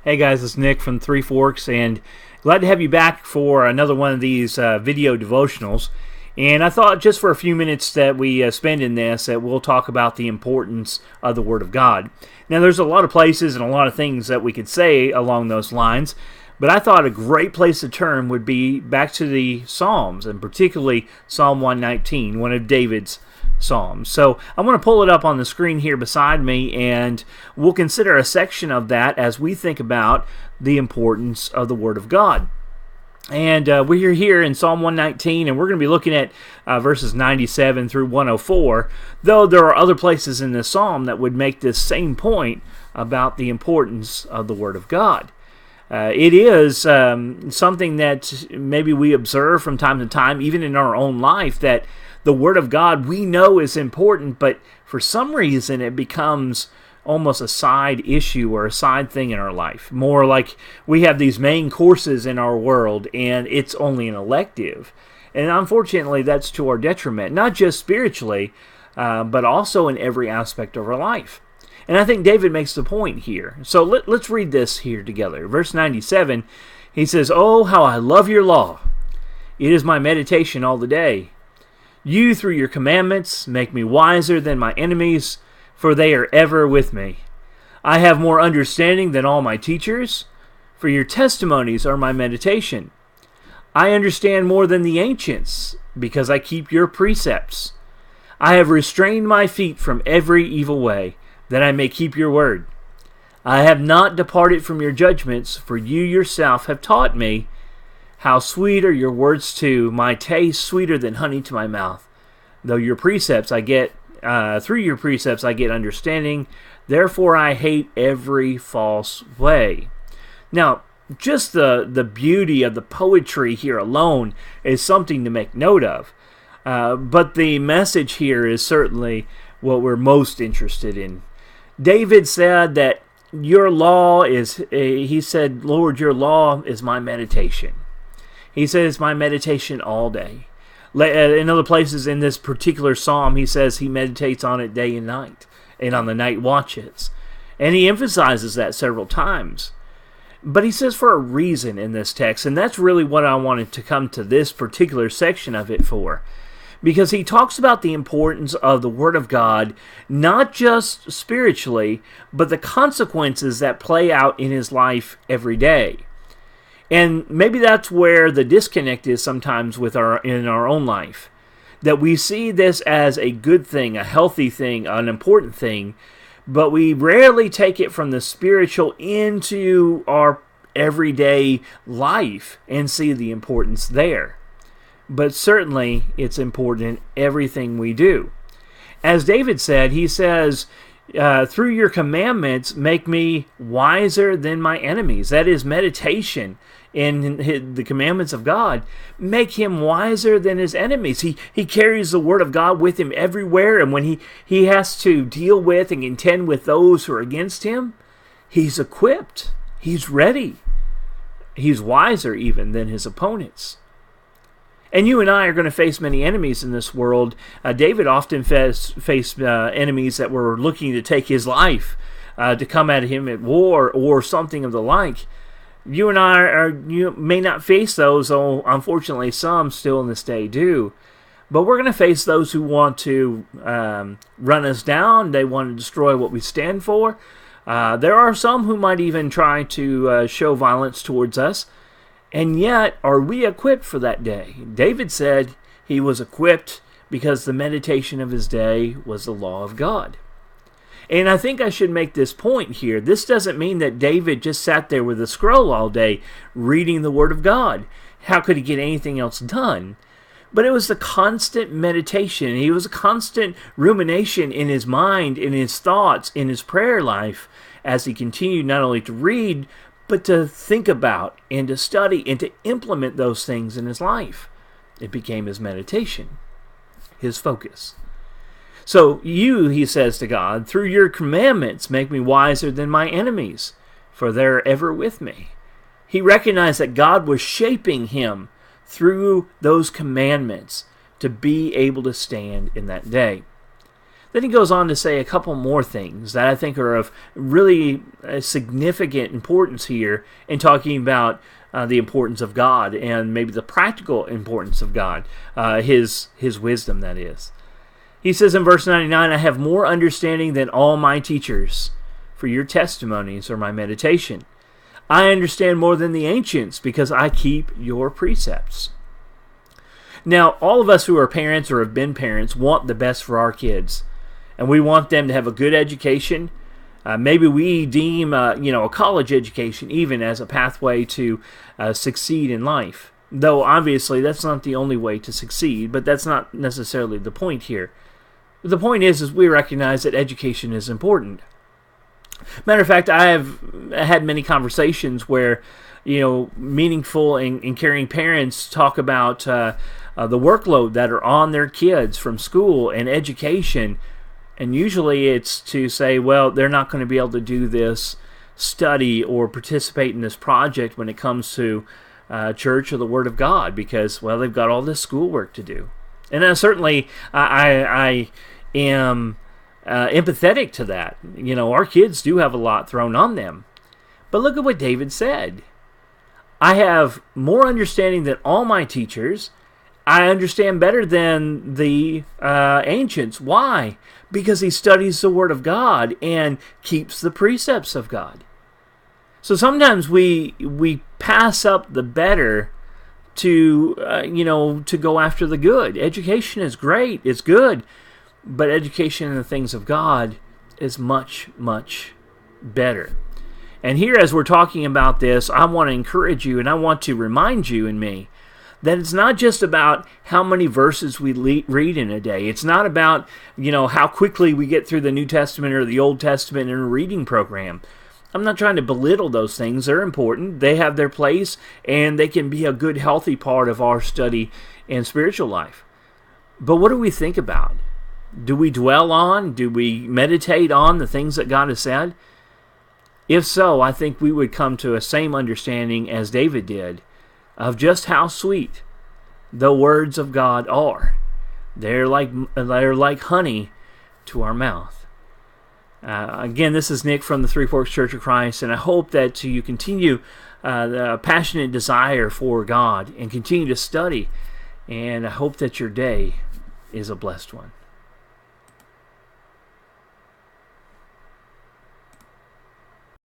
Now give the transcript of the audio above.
Hey guys, it's Nick from Three Forks, and glad to have you back for another one of these video devotionals. And I thought just for a few minutes that we spend in this, that we'll talk about the importance of the Word of God. Now, there's a lot of places and a lot of things that we could say along those lines, but I thought a great place to turn would be back to the Psalms, and particularly Psalm 119, one of David's Psalms. So I'm going to pull it up on the screen here beside me, and we'll consider a section of that as we think about the importance of the Word of God. And we're here in Psalm 119, and we're going to be looking at verses 97 through 104, though there are other places in this psalm that would make this same point about the importance of the Word of God. It is something that maybe we observe from time to time, even in our own life, that the Word of God we know is important, but for some reason it becomes almost a side issue or a side thing in our life. More like we have these main courses in our world and it's only an elective. And unfortunately that's to our detriment, not just spiritually, but also in every aspect of our life. And I think David makes the point here. So let's read this here together. Verse 97, he says, "Oh, how I love your law. It is my meditation all the day. You, through your commandments, make me wiser than my enemies, for they are ever with me. I have more understanding than all my teachers, for your testimonies are my meditation. I understand more than the ancients, because I keep your precepts. I have restrained my feet from every evil way, that I may keep your word. I have not departed from your judgments, for you yourself have taught me. How sweet are your words too, my taste sweeter than honey to my mouth. Though your precepts I get, through your precepts I get understanding, therefore I hate every false way." Now, just the beauty of the poetry here alone is something to make note of. But the message here is certainly what we're most interested in. David said that your law is, he said, "Lord, your law is my meditation." He says, "My meditation all day." In other places in this particular psalm, he says he meditates on it day and night, and on the night watches. And he emphasizes that several times. But he says for a reason in this text, and that's really what I wanted to come to this particular section of it for. Because he talks about the importance of the Word of God, not just spiritually, but the consequences that play out in his life every day. And maybe that's where the disconnect is sometimes in our own life. That we see this as a good thing, a healthy thing, an important thing, but we rarely take it from the spiritual into our everyday life and see the importance there. But certainly it's important in everything we do. As David said, he says, "Through your commandments make me wiser than my enemies." That is meditation in the commandments of God. Make him wiser than his enemies. He carries the Word of God with him everywhere, and when he has to deal with and contend with those who are against him, he's equipped. He's ready. He's wiser even than his opponents. And you and I are going to face many enemies in this world. David often faced enemies that were looking to take his life, to come at him at war or something of the like. You and I you may not face those, though unfortunately some still in this day do. But we're going to face those who want to run us down. They want to destroy what we stand for. There are some who might even try to show violence towards us. And yet, are we equipped for that day? David said he was equipped because the meditation of his day was the law of God. And I think I should make this point here. This doesn't mean that David just sat there with a scroll all day reading the Word of God. How could he get anything else done? But it was the constant meditation. It was a constant rumination in his mind, in his thoughts, in his prayer life, as he continued not only to read, but to think about and to study and to implement those things in his life. It became his meditation, his focus. So you, he says to God, through your commandments make me wiser than my enemies, for they're ever with me. He recognized that God was shaping him through those commandments to be able to stand in that day. Then he goes on to say a couple more things that I think are of really significant importance here in talking about the importance of God and maybe the practical importance of God, His wisdom, that is. He says in verse 99, I have more understanding than all my teachers, for your testimonies are my meditation. I understand more than the ancients because I keep your precepts. Now, all of us who are parents or have been parents want the best for our kids. And we want them to have a good education. Maybe we deem a college education even as a pathway to succeed in life. Though obviously that's not the only way to succeed, but that's not necessarily the point here. The point is we recognize that education is important. Matter of fact, I have had many conversations where, meaningful and caring parents talk about the workload that are on their kids from school and education. And usually it's to say, well, they're not going to be able to do this study or participate in this project when it comes to church or the Word of God because, well, they've got all this schoolwork to do. And certainly I am empathetic to that. Our kids do have a lot thrown on them. But look at what David said. I have more understanding than all my teachers. I understand better than the ancients. Why? Because he studies the Word of God and keeps the precepts of God. So sometimes we pass up the better to go after the good. Education is great, it's good, but education in the things of God is much, much better. And here, as we're talking about this, I want to encourage you and I want to remind you and me that it's not just about how many verses we read in a day. It's not about, how quickly we get through the New Testament or the Old Testament in a reading program. I'm not trying to belittle those things. They're important. They have their place, and they can be a good, healthy part of our study and spiritual life. But what do we think about? Do we dwell on? Do we meditate on the things that God has said? If so, I think we would come to a same understanding as David did of just how sweet the words of God are. They're like honey to our mouth. Again, this is Nick from the Three Forks Church of Christ, and I hope that you continue the passionate desire for God and continue to study, and I hope that your day is a blessed one.